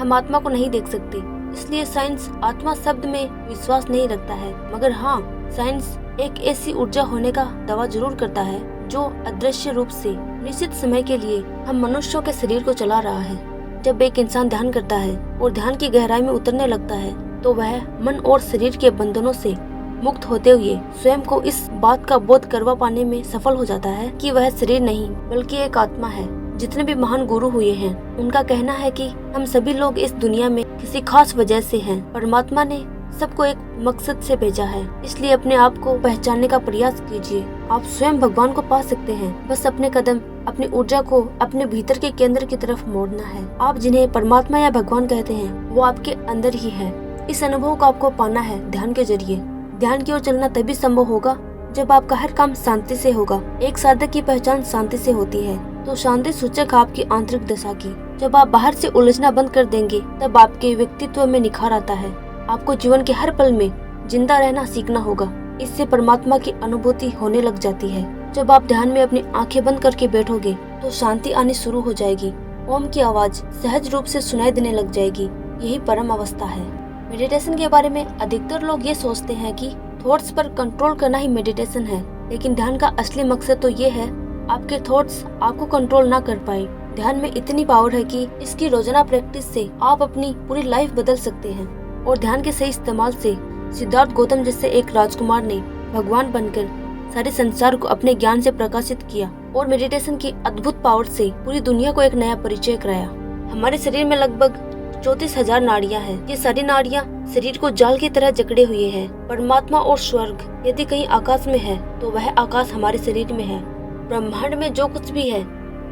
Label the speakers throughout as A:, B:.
A: हम आत्मा को नहीं देख सकते, इसलिए साइंस आत्मा शब्द में विश्वास नहीं रखता है। मगर हाँ, साइंस एक ऐसी ऊर्जा होने का दावा जरूर करता है जो अदृश्य रूप से निश्चित समय के लिए हम मनुष्यों के शरीर को चला रहा है। जब एक इंसान ध्यान करता है और ध्यान की गहराई में उतरने लगता है तो वह मन और शरीर के बंधनों से मुक्त होते हुए स्वयं को इस बात का बोध करवा पाने में सफल हो जाता है कि वह शरीर नहीं बल्कि एक आत्मा है। जितने भी महान गुरु हुए हैं उनका कहना है कि हम सभी लोग इस दुनिया में किसी खास वजह से हैं। परमात्मा ने सबको एक मकसद से भेजा है, इसलिए अपने आप को पहचानने का प्रयास कीजिए। आप स्वयं भगवान को पा सकते हैं, बस अपने कदम अपनी ऊर्जा को अपने भीतर के केंद्र की तरफ मोड़ना है। आप जिन्हें परमात्मा या भगवान कहते हैं वो आपके अंदर ही है। इस अनुभव को आपको पाना है ध्यान के जरिए। ध्यान की ओर चलना तभी संभव होगा जब आपका हर काम शांति से होगा। एक साधक की पहचान शांति से होती है, तो शांति सूचक आपकी आंतरिक दशा की। जब आप बाहर से उलझना बंद कर देंगे तब आपके व्यक्तित्व में निखार आता है। आपको जीवन के हर पल में जिंदा रहना सीखना होगा। इससे परमात्मा की अनुभूति होने लग जाती है। जब आप ध्यान में अपनी आंखें बंद करके बैठोगे तो शांति आनी शुरू हो जाएगी। ओम की आवाज सहज रूप से सुनाई देने लग जाएगी। यही परम अवस्था है। मेडिटेशन के बारे में अधिकतर लोग ये सोचते हैं कि थॉट्स पर कंट्रोल करना ही मेडिटेशन है, लेकिन ध्यान का असली मकसद तो ये है आपके थॉट्स आपको कंट्रोल ना कर पाए। ध्यान में इतनी पावर है कि इसकी रोजाना प्रैक्टिस से आप अपनी पूरी लाइफ बदल सकते हैं। और ध्यान के सही इस्तेमाल से सिद्धार्थ गौतम जैसे एक राजकुमार ने भगवान बनकर सारे संसार को अपने ज्ञान से प्रकाशित किया और मेडिटेशन की अद्भुत पावर से पूरी दुनिया को एक नया परिचय कराया। हमारे शरीर में लगभग 34,000 नाड़ियां हैं। ये सारी नाड़ियां शरीर को जाल की तरह जकड़े हुए हैं। परमात्मा और स्वर्ग यदि कहीं आकाश में है तो वह आकाश हमारे शरीर में है। ब्रह्मांड में जो कुछ भी है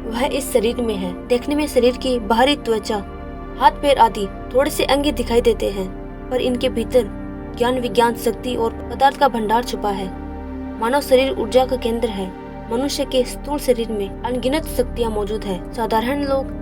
A: वह इस शरीर में है। देखने में शरीर की बाहरी त्वचा, हाथ पैर आदि थोड़े से अंग दिखाई देते हैं, पर इनके भीतर ज्ञान, विज्ञान, शक्ति और पदार्थ का भंडार छुपा है। मानव शरीर ऊर्जा का केंद्र है। मनुष्य के स्थूल शरीर में अनगिनत शक्तियाँ मौजूद है। साधारण लोग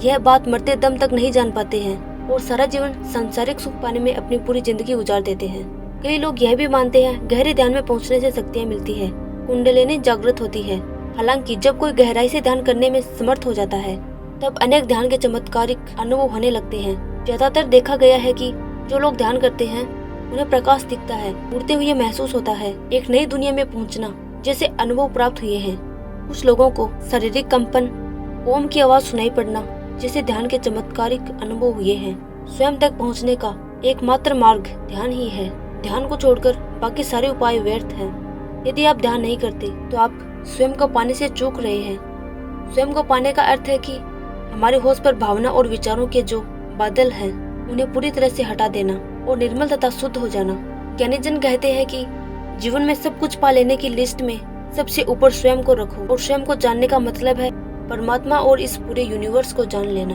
A: यह बात मरते दम तक नहीं जान पाते हैं और सारा जीवन सांसारिक सुख पाने में अपनी पूरी जिंदगी गुजार देते हैं। कई लोग यह भी मानते हैं गहरे ध्यान में पहुंचने से शक्तियाँ मिलती है, कुंडलिनी जागृत होती है। हालांकि जब कोई गहराई से ध्यान करने में समर्थ हो जाता है तब अनेक ध्यान के चमत्कारिक अनुभव होने लगते हैं। ज्यादातर देखा गया है कि जो लोग ध्यान करते हैं उन्हें प्रकाश दिखता है, उड़ते हुए महसूस होता है, एक नई दुनिया में पहुंचना जैसे अनुभव प्राप्त हुए हैं। कुछ लोगों को शारीरिक कंपन, ओम की आवाज सुनाई पड़ना जैसे ध्यान के चमत्कारिक अनुभव हुए हैं। स्वयं तक पहुंचने का एकमात्र मार्ग ध्यान ही है। ध्यान को छोड़कर बाकी सारे उपाय व्यर्थ हैं। यदि आप ध्यान नहीं करते तो आप स्वयं को पाने से चूक रहे हैं। स्वयं को पाने का अर्थ है कि हमारे होश पर भावना और विचारों के जो बादल हैं उन्हें पूरी तरह से हटा देना और निर्मल तथा शुद्ध हो जाना। ज्ञानी जन कहते हैं कि जीवन में सब कुछ पा लेने की लिस्ट में सबसे ऊपर स्वयं को रखो, और स्वयं को जानने का मतलब है परमात्मा और इस पूरे यूनिवर्स को जान लेना।